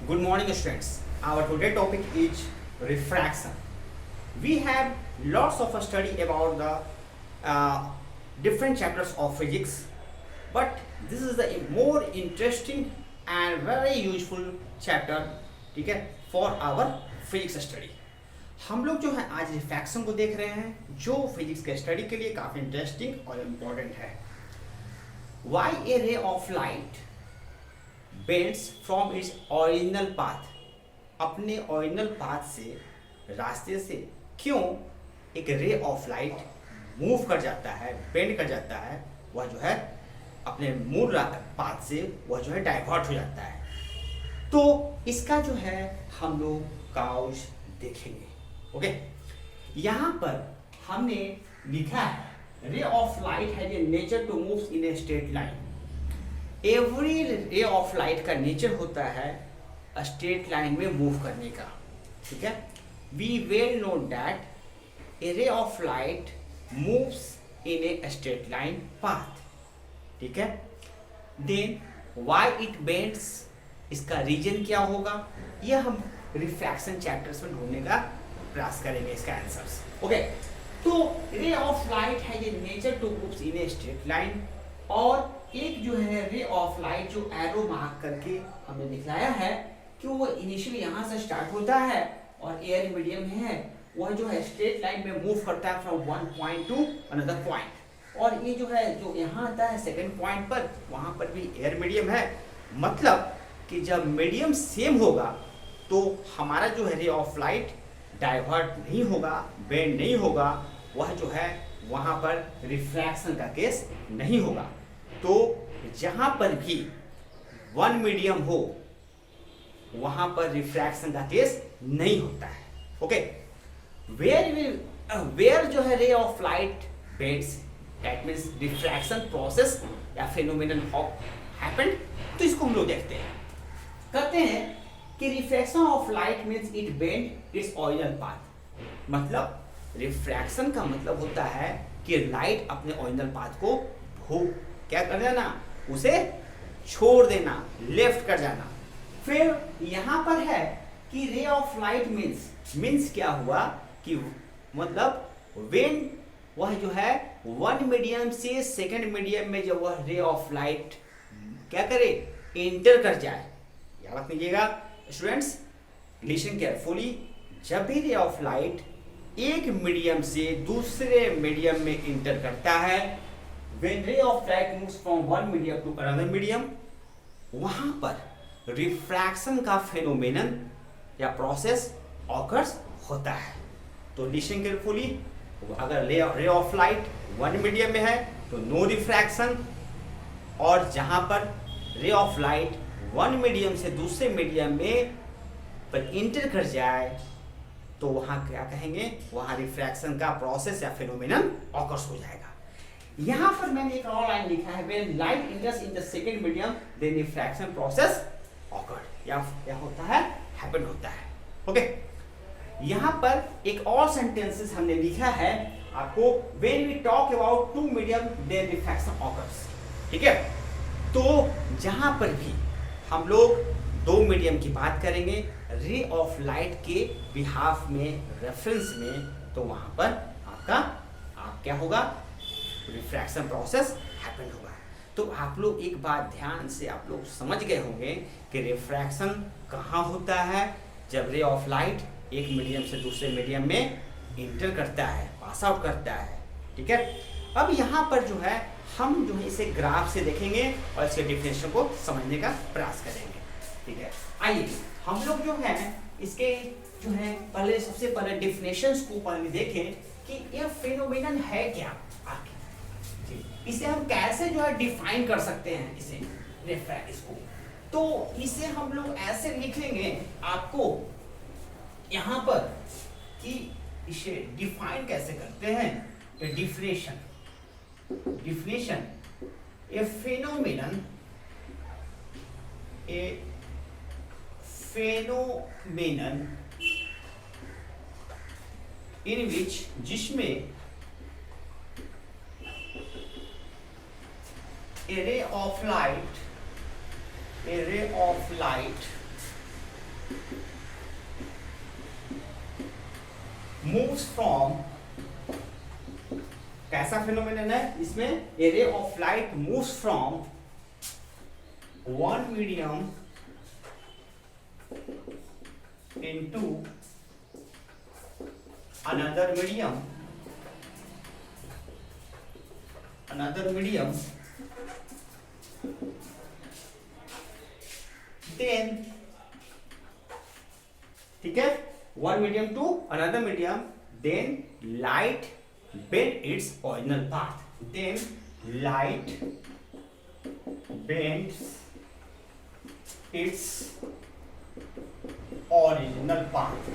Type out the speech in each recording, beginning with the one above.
Good morning, students. Our today topic is refraction. We have lots of study about the different chapters of physics, but this is the more interesting and very useful chapter, ठीक है, for our physics study. हम लोग जो है आज refraction को देख रहे हैं जो फिजिक्स के स्टडी के लिए काफ़ी इंटरेस्टिंग और इम्पोर्टेंट है. Why a ray of light bends from its original path? अपने ओरिजिनल पाथ से, रास्ते से क्यों एक रे ऑफ लाइट मूव कर जाता है, बेंड कर जाता है, वह जो है अपने मूल पाथ से वह जो है डाइवर्ट हो जाता है. तो इसका जो है हम लोग काउज देखेंगे. ओके, यहाँ पर हमने लिखा है ray of light has a nature to move in a straight line. Every ray of light का नेचर होता है स्ट्रेट लाइन में मूव करने का. ठीक है, we well know that a ray of light moves in a straight line path. ठीक है, देन व्हाई इट बेंड्स, इसका रीजन क्या होगा, यह हम रिफ्रैक्शन चैप्टर्स में ढूंढने का प्रयास करेंगे इसका आंसर्स. ओके, तो ray of light has a nature to moves in a straight line. और एक जो है रे ऑफ लाइट जो एरो मार्क करके हमने दिखलाया है कि वो इनिशियली यहाँ से स्टार्ट होता है और एयर मीडियम में है, वह जो है स्ट्रेट लाइन में मूव करता है from one point two another point. और ये जो है जो यहाँ आता है सेकंड पॉइंट पर, वहाँ पर भी एयर मीडियम है. मतलब कि जब मीडियम सेम होगा तो हमारा जो है रे ऑफ लाइट डाइवर्ट नहीं होगा, बेंड नहीं होगा, वह जो है वहाँ पर रिफ्रैक्शन का केस नहीं होगा. तो जहाँ पर भी वन मीडियम हो वहाँ पर रिफ्रैक्शन का केस नहीं होता है. ओके, वेयर जो है ray of light bends, that means refraction process या फिनोमिनन हैपेंड. तो इसको हम लोग देखते हैं, कहते हैं कि refraction of light means it bend its original path. मतलब रिफ्रैक्शन का मतलब होता है कि लाइट अपने ओरिजिनल पाथ को क्या कर देना, उसे छोड़ देना, लेफ्ट कर जाना. फिर यहाँ पर है कि रे ऑफ लाइट मीन्स क्या हुआ कि मतलब व्हेन वह जो है वन मीडियम से सेकंड मीडियम में जब वह रे ऑफ लाइट क्या करे, एंटर कर जाए. याद रखिएगा स्टूडेंट्स, लिसन केयरफुली. जब भी रे ऑफ लाइट एक मीडियम से दूसरे मीडियम में इंटर करता है, when ray of light moves from one medium to another medium, वहां पर रिफ्रैक्शन का फेनोमेनन या प्रोसेस ऑकर्स होता है. तो लिसन केयरफुली, अगर रे ऑफ लाइट वन मीडियम में है तो नो रिफ्रैक्शन, और जहां पर रे ऑफ लाइट वन मीडियम से दूसरे मीडियम में पर इंटर कर जाए तो वहां क्या कहेंगे, वहां रिफ्रैक्शन का प्रोसेस या फेनोमेनन ऑकर्स हो जाएगा. यहां पर मैंने एक और लाइन लिखा है, when light enters in the second medium then refraction process occurred, या होता है, हैपन होता है. ओके, यहां पर एक और सेंटेंसेस हमने लिखा है आपको, when we talk about two medium then refraction occurs. ठीक है, तो जहां पर भी हम लोग दो मीडियम की बात करेंगे रे ऑफ लाइट के बिहाफ में, रेफरेंस में, तो वहां पर आपका क्या होगा, रिफ्रैक्शन प्रोसेस हैपन होगा. तो आप लोग एक बात ध्यान से आप लोग समझ गए होंगे कि रिफ्रैक्शन कहाँ होता है, जब रे ऑफ लाइट एक मीडियम से दूसरे मीडियम में इंटर करता है, पास आउट करता है. ठीक है, अब यहाँ पर जो है हम जो है इसे ग्राफ से देखेंगे और इसके डिफिनेशन को समझने का प्रयास करेंगे. ठीक है, आइए हम लोग जो है इसके जो है पहले सबसे पहले डिफिनेशंस को पहले देखें कि यह फेनोमेनन है क्या, आखिर इसे हम कैसे जो है डिफाइन कर सकते हैं इसे इसको. तो इसे हम लोग ऐसे लिख लेंगे आपको यहां पर कि इसे डिफाइन कैसे करते हैं. डिफिनेशन ए फेनोमेनन इन विच, जिसमें a ray of light moves from, कैसा फिनोमेनन है इसमें, a ray of light moves from one medium into another medium, then, ठीक है, one medium to another medium, then light bend its original path, then light bends its original path,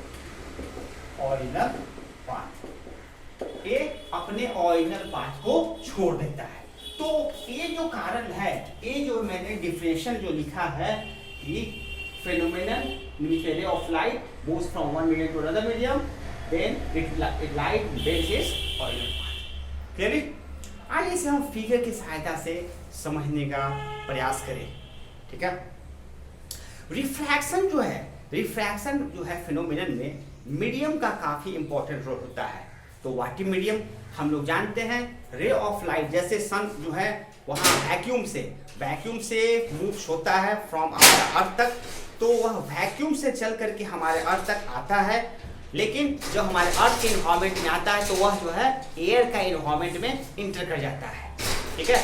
ये अपने original path को छोड़ देता है। तो ये जो कारण है, ये जो मैंने डिफिनेशन जो लिखा है कि phenomenon means a ray of light moves from one medium to another medium, then light bends its original path। Clearly? आइए इसे हम फिगर की सहायता से समझने का प्रयास करें। ठीक है, रिफ्रैक्शन जो है फिनोमेनन में मीडियम का काफी इंपॉर्टेंट रोल होता है। तो वाटी मीडियम हम लोग जानते हैं, रे ऑफ लाइट, जैसे सन जो है वहाँ वैक्यूम से मूव्स होता है फ्रॉम हमारा अर्थ तक, तो वह वैक्यूम से चल करके हमारे अर्थ तक आता है, लेकिन जब हमारे अर्थ के इन्वायरमेंट में आता है तो वह जो है एयर का इन्वायरमेंट में इंटर कर जाता है। ठीक है,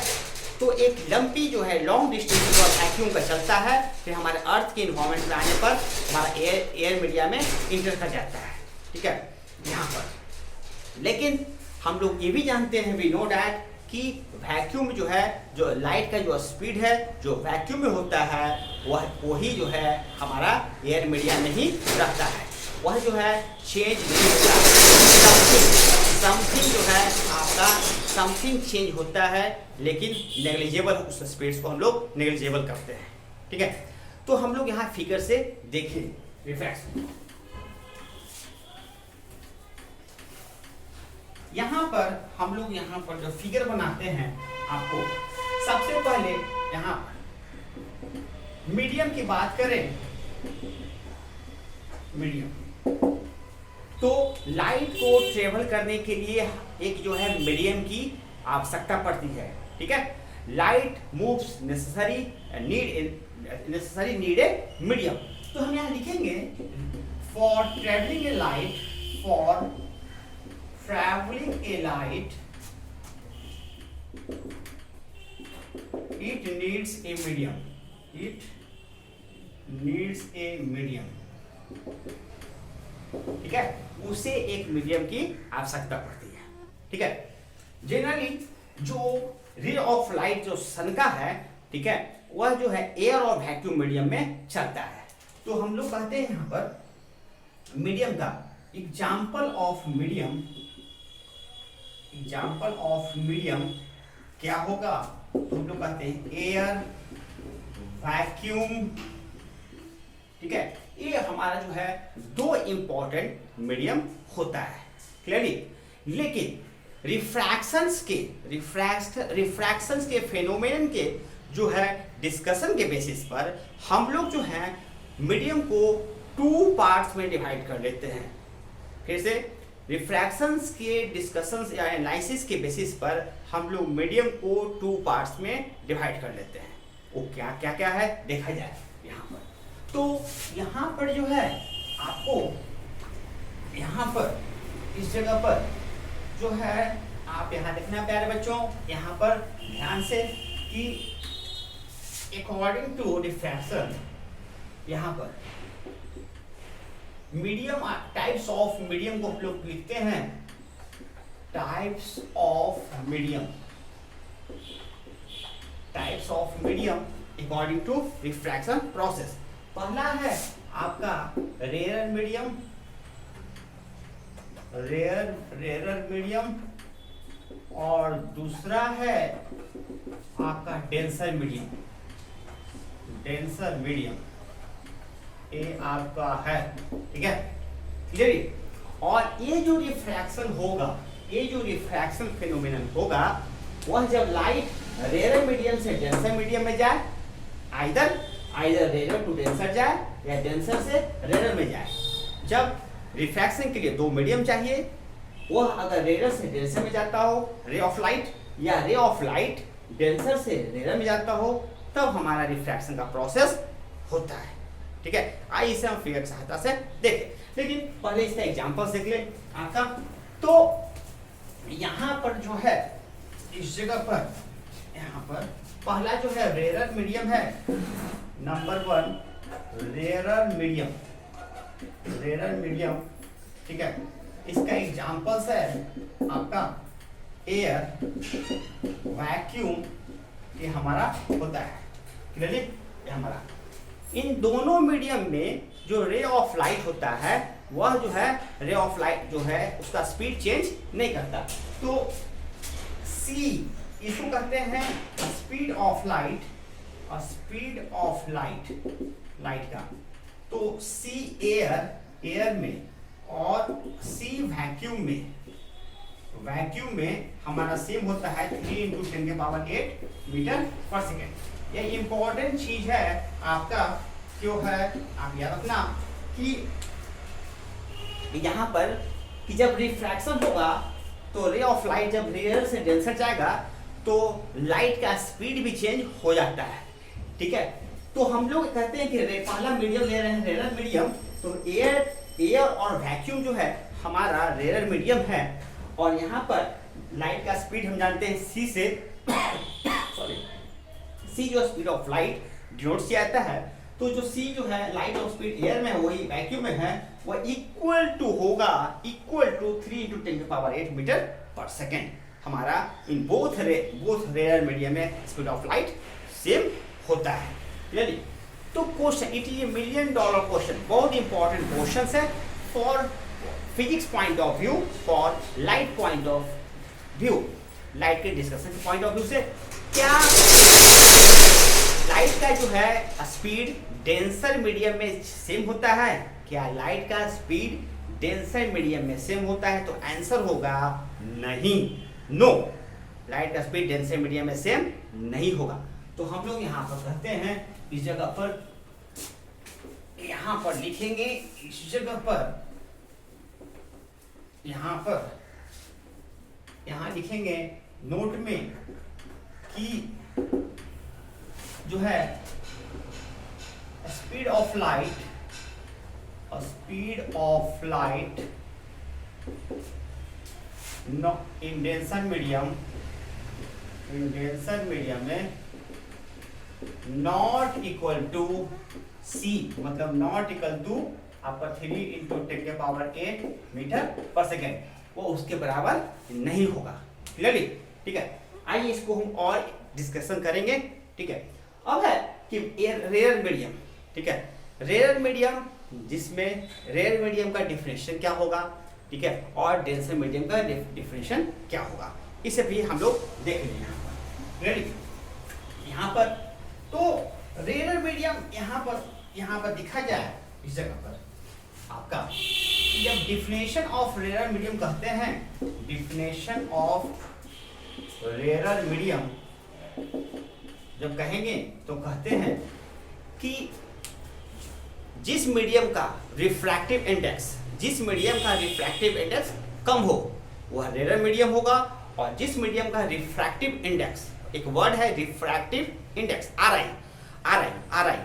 तो एक लंपी जो है लॉन्ग डिस्टेंस और वैक्यूम का चलता है, फिर हमारे अर्थ के इन्वायरमेंट में आने पर हमारा एयर मीडिया में इंटर कर जाता है। ठीक है, यहाँ पर लेकिन हम लोग ये भी जानते हैं, वी नो डैट, कि वैक्यूम जो है, जो लाइट का जो स्पीड है जो वैक्यूम में होता है वही जो है हमारा एयर मीडिया में ही रहता है, वह जो है चेंज नहीं होता। समथिंग जो है आपका समथिंग चेंज होता है, लेकिन नेग्लिजिबल, उस स्पीड्स को हम लोग नेग्लिजिबल करते हैं। ठीक है, तो हम लोग यहाँ फिगर से देखें रिफ्रैक्शन। यहाँ पर हम लोग यहाँ पर जो फिगर बनाते हैं, आपको सबसे पहले यहाँ मीडियम की बात करें, मीडियम, तो लाइट को ट्रेवल करने के लिए एक जो है मीडियम की आवश्यकता पड़ती है। ठीक है, light moves necessary need a medium. तो हम यहाँ लिखेंगे for travelling A light, it needs a medium, ठीक है, उसे एक मीडियम की आवश्यकता पड़ती है। ठीक है, जनरली जो रे ऑफ लाइट जो सन का है, ठीक है, वह जो है एयर और वैक्यूम मीडियम में चलता है। तो हम लोग कहते हैं यहाँ पर मीडियम का एग्जाम्पल ऑफ मीडियम क्या होगा, तो हम लोग कहते हैं एयर, वैक्यूम। ठीक है, ये हमारा जो है दो इंपॉर्टेंट मीडियम होता है, क्लियरली। लेकिन रिफ्रैक्शंस के फेनोमेनन के जो है डिस्कशन के बेसिस पर हम लोग जो है मीडियम को 2 पार्ट्स में डिवाइड कर लेते हैं। फिर से रिफ्रैक्शंस के डिस्कशंस या एनालिसिस के बेसिस पर हम लोग मीडियम को 2 पार्ट्स में डिवाइड कर लेते हैं। वो क्या है देखा जाए यहाँ पर। तो यहाँ पर जो है आपको यहाँ पर इस जगह पर जो है आप यहाँ देखना प्यारे बच्चों, यहाँ पर ध्यान से कि अकॉर्डिंग टू रिफ्रैक्शन, यहाँ पर मीडियम, टाइप्स ऑफ मीडियम को हम लोग लिखते हैं, types of medium according to refraction process. पहला है आपका रेयर मीडियम और दूसरा है आपका डेंसर मीडियम, ये आपका है। ठीक है, क्लियरली। और ये जो रिफ्रैक्शन फेनोमेनन होगा, वह जब लाइट रेयर मीडियम से डेंसर मीडियम में जाए, either either rare to denser जाए या डेंसर से रेयर में जाए। जब रिफ्रैक्शन के लिए दो मीडियम चाहिए, वह अगर रेयर से डेंसर में जाता हो, रे ऑफ लाइट, या रे ऑफ लाइट डेंसर से रेयर में जाता हो, तब हमारा रिफ्रैक्शन का प्रोसेस होता है। ठीक है, आइए इसे हम फिगर की सहायता से देखें, लेकिन पहले इसका एग्जांपल देख ले आपका। तो यहाँ पर जो है, इस जगह पर यहाँ पर पहला जो है रेयर मीडियम है, नंबर 1 रेयर मीडियम। ठीक है, इसका एग्जांपल्स है आपका एयर, वैक्यूम, ये हमारा होता है। क्लियरली, ये हमारा इन दोनों मीडियम में जो रे ऑफ लाइट होता है, वह जो है रे ऑफ लाइट जो है उसका स्पीड चेंज नहीं करता। तो सी इसको कहते हैं स्पीड ऑफ लाइट, और स्पीड ऑफ लाइट का। तो सी एयर में और सी वैक्यूम में हमारा सेम होता है 3 × 10⁸ मीटर पर सेकेंड। ये इंपॉर्टेंट चीज है आपका, क्यों है आप याद रखना कि यहाँ पर कि जब रिफ्रैक्शन होगा तो रे ऑफ लाइट जब रेयर से डेंसर जाएगा तो लाइट का स्पीड भी चेंज हो जाता है। ठीक है, तो हम लोग कहते हैं कि पहला मीडियम ले रहे हैं रेयर मीडियम, तो एयर और वैक्यूम जो है हमारा रेयर मीडियम है, और यहाँ पर लाइट का स्पीड हम जानते हैं सी से सॉरी सी जो स्पीड ऑफ लाइट डिनोट किया जाता है। तो जो सी जो है लाइट ऑफ स्पीड एयर में है, वही वैक्यूम में है, वह इक्वल टू 3 × 10⁸ मीटर पर सेकेंड। हमारा इन बोथ रेयर मीडियम में स्पीड ऑफ लाइट सेम होता है। क्लियरली, तो question it is $1 million question, बहुत इंपॉर्टेंट क्वेश्चन है for physics point of view, for light point of view, light के discussion के पॉइंट ऑफ व्यू से। क्या लाइट का जो है स्पीड डेंसर मीडियम में सेम होता है? क्या लाइट का स्पीड डेंसर मीडियम में सेम होता है? तो आंसर होगा नहीं, नो, लाइट का स्पीड डेंसर मीडियम में सेम नहीं होगा। तो हम लोग यहाँ पर कहते हैं, इस जगह पर यहाँ पर लिखेंगे, इस जगह पर यहाँ लिखेंगे नोट में कि जो है speed of light in denser medium में नॉट इक्वल टू सी, मतलब नॉट इक्वल टू आपका 3 × 10⁸ मीटर पर सेकेंड, वो उसके बराबर नहीं होगा। क्लियरली, ठीक है, आइए इसको हम और डिस्कशन करेंगे। ठीक है, अब है कि रेयर मीडियम। ठीक है, रेयर मीडियम, जिसमें रेयर मीडियम का डिफरेंशिएशन क्या होगा, ठीक है, और डेंसर मीडियम का डिफरेंशिएशन क्या होगा, इसे भी हम लोग देख लेंगे यहाँ पर। रेडी, यहाँ पर तो रेयर मीडियम यहाँ पर दिखा जाए, इस जगह पर आपका जब डिफिनेशन ऑफ रेयर मीडियम कहते हैं, डिफिनेशन ऑफ रेयर मीडियम जब कहेंगे तो कहते हैं कि जिस मीडियम का रिफ्रैक्टिव इंडेक्स कम हो वह रेयर मीडियम होगा, और जिस मीडियम का रिफ्रैक्टिव इंडेक्स, एक वर्ड है रिफ्रैक्टिव इंडेक्स, RI,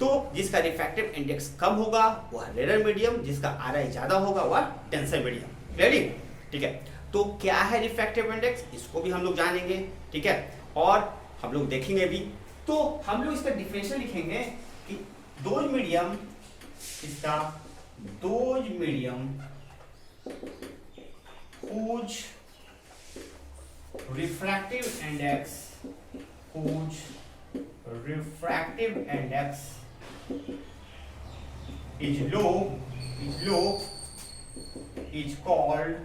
तो जिसका रिफ्रैक्टिव इंडेक्स कम होगा वह रेयर मीडियम, जिसका RI ज्यादा होगा वह डेंसर मीडियम। रेडी, ठीक है, तो क्या है रिफ्रैक्टिव इंडेक्स, इसको भी हम लोग जानेंगे। ठीक है, और हम लोग देखेंगे भी। तो हम लोग इसका डिफरेंशियल लिखेंगे कि those medium whose refractive index is low is called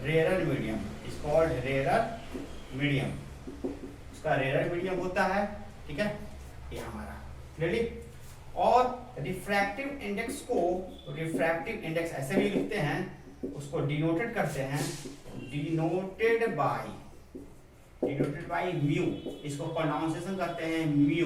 rarer medium, उसका रेयर मीडियम होता है। ठीक है, ये हमारा क्लियरली। और रिफ्रैक्टिव इंडेक्स ऐसे भी लिखते हैं, उसको डिनोटेड करते हैं, denoted by denoted by mu, इसको प्रोनाउंसिएशन करते हैं म्यू।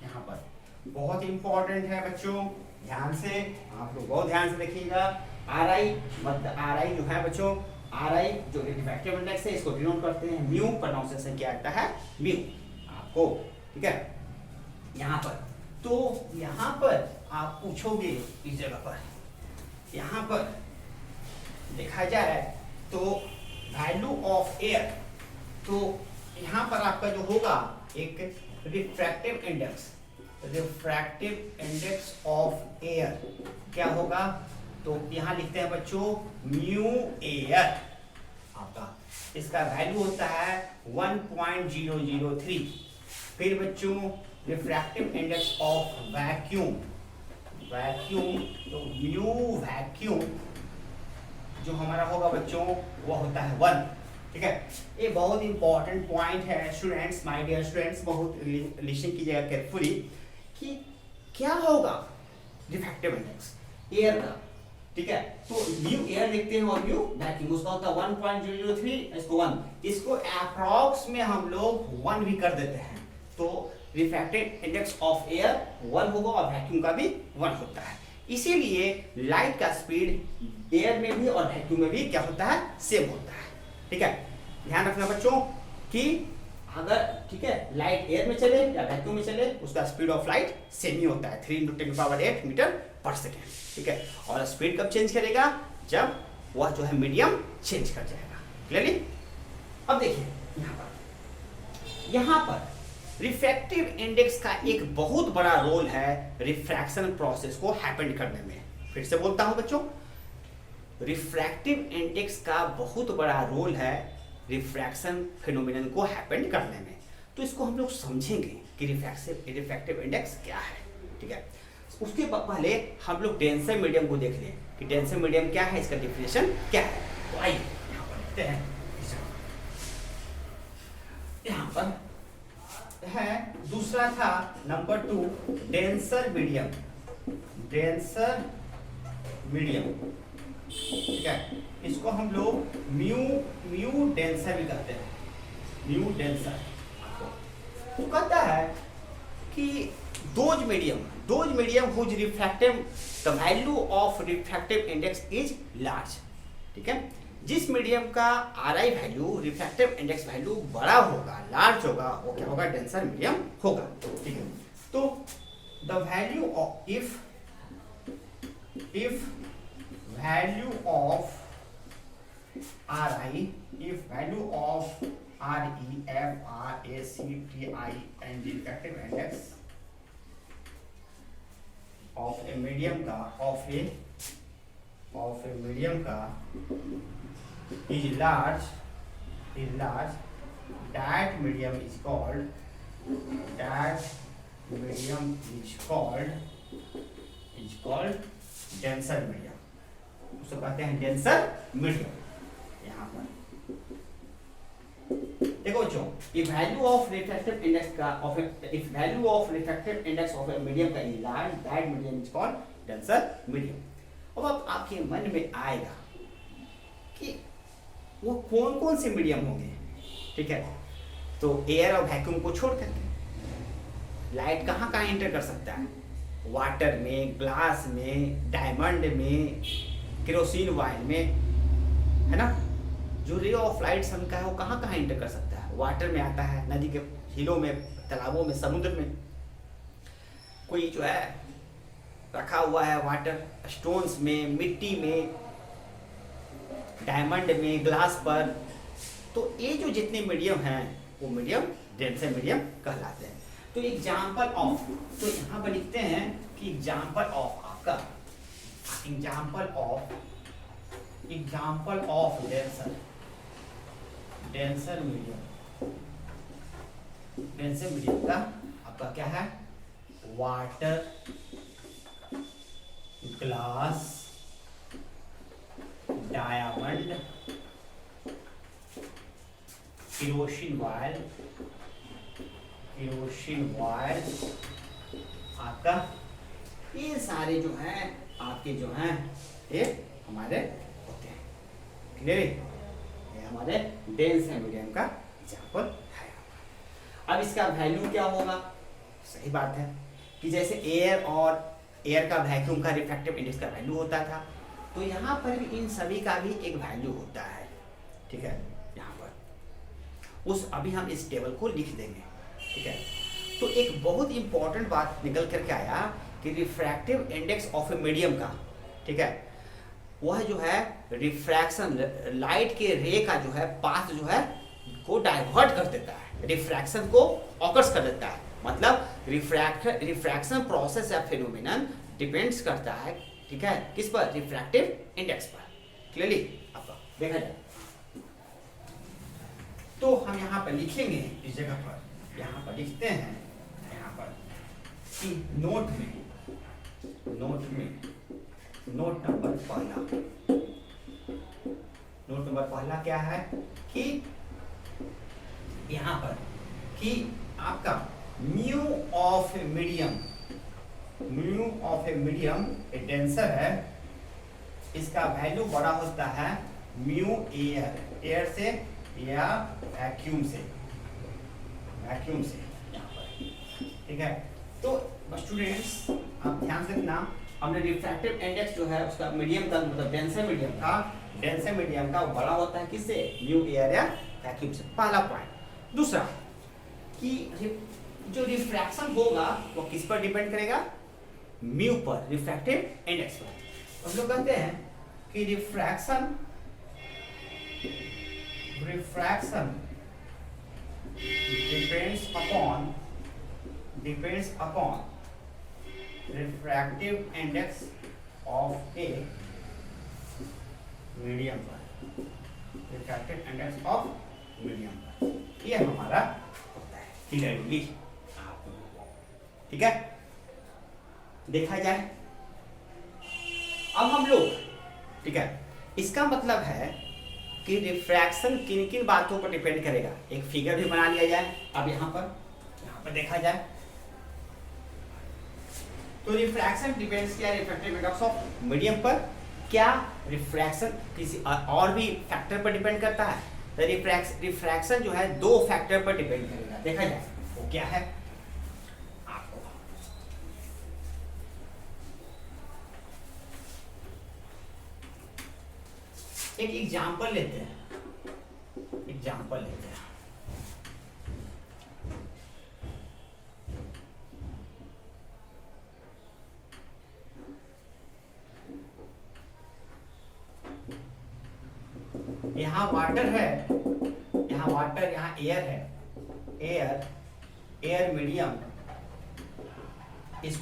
यहाँ पर बहुत इंपॉर्टेंट है बच्चों, ध्यान से आप लोग बहुत ध्यान से देखिएगा। आर आई मतलब आर आई जो है बच्चों, आर आई जो रिफ्रैक्टिव इंडेक्स है इसको डिनोट करते हैं म्यू, प्रोनाउंसिएशन क्या आता है म्यू आपको, ठीक है। यहाँ पर तो यहाँ पर आप पूछोगे इस जगह पर, यहाँ पर देखा जाए तो वैल्यू ऑफ एयर, तो यहाँ पर आपका जो होगा एक refractive index, refractive index of air क्या होगा, तो यहाँ लिखते हैं बच्चों म्यू एयर आपका, इसका वैल्यू होता है 1.003। फिर बच्चों refractive index of vacuum, vacuum तो म्यू वैक्यूम जो हमारा होगा बच्चों वो होता है 1, ठीक है। ये बहुत इंपॉर्टेंट पॉइंट है स्टूडेंट्स, माय डियर स्टूडेंट्स, बहुत लिसन कीजिएगा केयरफुली कि क्या होगा रिफ्रैक्टिव इंडेक्स एयर का, ठीक है। तो म्यू एयर देखते हैं और म्यू वैक्यूम, उसका होता है 1.003, इसको 1, इसको अप्रॉक्स में हम लोग 1 भी कर देते हैं, तो रिफ्रैक्टिव इंडेक्स ऑफ एयर 1 होगा और वैक्यूम का भी 1 होता है। इसीलिए लाइट का स्पीड एयर में भी और वैक्यूम में भी क्या होता है सेम होता है, ठीक है। ध्यान रखना बच्चों कि अगर ठीक है लाइट एयर में चले या वैक्यूम में चले उसका स्पीड ऑफ लाइट सेम ही होता है 3 × 10⁸ मीटर पर सेकेंड, ठीक है। और स्पीड कब चेंज करेगा, जब वह जो है मीडियम चेंज कर जाएगा, क्लियरली। अब देखिए यहाँ पर रिफ्रैक्टिव इंडेक्स का एक बहुत बड़ा रोल है रिफ्रैक्शन प्रोसेस को हैपन करने में। फिर से बोलता हूं बच्चों, रिफ्रैक्टिव इंडेक्स का बहुत बड़ा रोल है रिफ्रैक्शन फिनोमिनन को हैपन करने में। तो इसको हम लोग समझेंगे कि रिफ्रैक्टिव इंडेक्स क्या है, ठीक है। उसके पहले हम लोग डेंसर मीडियम को देख लें कि डेंसर मीडियम क्या है, इसका डिफिनेशन क्या है। तो आइए यहाँ पर देखते हैं। यहाँ पर है दूसरा था number 2 denser medium, denser medium, ठीक है। इसको हम लोग म्यू डेंसर भी कहते हैं, म्यू डेंसर। तो कहता है कि those medium whose refractive the value of refractive index is large, ठीक है। जिस मीडियम का R I value refractive index value बड़ा होगा, लार्ज होगा, वो क्या होगा डेंसर मीडियम होगा, ठीक है। तो the value of if value of R I, if value of R E F R A C T I and refractive index of a medium का ऑफ ए मीडियम का is large, that medium is called denser medium, उसको कहते हैं denser medium. यहाँ पर देखो बच्चों, if value of refractive index of a medium का is large, that medium is called denser medium। अब आपके मन में आएगा कि वो कौन कौन से मीडियम होंगे, ठीक है। तो एयर और वैक्यूम को छोड़ करके लाइट कहाँ कहाँ एंटर कर सकता है, वाटर में, ग्लास में, डायमंड में, केरोसिन ऑयल में, है ना। जो रे ऑफ लाइट सन का है वो कहाँ कहाँ एंटर कर सकता है, वाटर में आता है, नदी के झीलों में, तालाबों में, समुद्र में। कोई जो है रखा हुआ है वाटर स्टोन्स में, मिट्टी में, डायमंड में, ग्लास पर। तो ये जो जितने मीडियम हैं वो मीडियम डेंसर मीडियम कहलाते हैं। तो एग्जाम्पल ऑफ, तो यहाँ पर लिखते हैं कि एग्जाम्पल ऑफ आपका एग्जाम्पल ऑफ डेंसर मीडियम का आपका क्या है, water, glass, diamond, kerosene oil आपका, ये सारे जो हैं आपके जो हैं ये हमारे होते हैं, क्लियर है। ये हमारे डेंसर मीडियम का एग्जाम्पल है। अब इसका वैल्यू क्या होगा? सही बात है कि जैसे एयर और एयर का वैक्यूम का रिफ्रैक्टिव इंडेक्स का वैल्यू होता था, तो यहाँ पर भी इन सभी का भी एक वैल्यू होता है। ठीक है, यहाँ पर उस अभी हम इस टेबल को लिख देंगे। ठीक है, तो एक बहुत इंपॉर्टेंट बात निकल करके आया कि refractive index of a medium का, ठीक है, वह जो है रिफ्रैक्शन लाइट के रे का जो है पाथ जो है को डाइवर्ट कर देता है, रिफ्रैक्शन को ऑकर्स कर देता है। मतलब रिफ्रैक्शन प्रोसेस या फिनोमिनन डिपेंड्स करता है, ठीक है, किस पर? रिफ्रैक्टिव इंडेक्स पर। क्लियरली आपका देखा जाए तो हम यहाँ पर लिखेंगे, इस जगह पर यहाँ पर लिखते हैं यहाँ पर कि नोट नंबर पहला क्या है कि यहाँ पर कि आपका म्यू ऑफ ए मीडियम एक डेंसर है, इसका वैल्यू बड़ा होता है म्यू एयर से या वैक्यूम से यहाँ पर। ठीक है, तो स्टूडेंट्स आप ध्यान से रखना, हमने रिफ्रैक्टिव इंडेक्स जो है उसका मीडियम का मतलब डेंसर मीडियम का बड़ा होता है किससे? म्यू एयर या वैक्यूम से। पहला पॉइंट। दूसरा कि जो रिफ्रैक्शन होगा वो किस पर डिपेंड करेगा? म्यू पर, रिफ्रैक्टिव इंडेक्स पर। हम लोग कहते हैं कि refraction depends upon refractive index of a medium पर, refractive index of medium पर, ये हमारा होता है क्लियरली। ठीक है, देखा जाए अब हम लोग, ठीक है, इसका मतलब है कि रिफ्रैक्शन किन किन बातों पर डिपेंड करेगा, एक फिगर भी बना लिया जाए। अब यहाँ पर देखा जाए तो रिफ्रैक्शन डिपेंड्स किया रिफ्रैक्टिव इंडेक्स ऑफ मीडियम पर। क्या रिफ्रैक्शन किसी और भी फैक्टर पर डिपेंड करता है? तो रिफ्रैक्शन जो है दो फैक्टर पर डिपेंड करेगा, देखा जाए वो क्या है आपको। एक एग्जांपल लेते हैं, यहाँ वाटर है, यहाँ एयर है, एयर मीडियम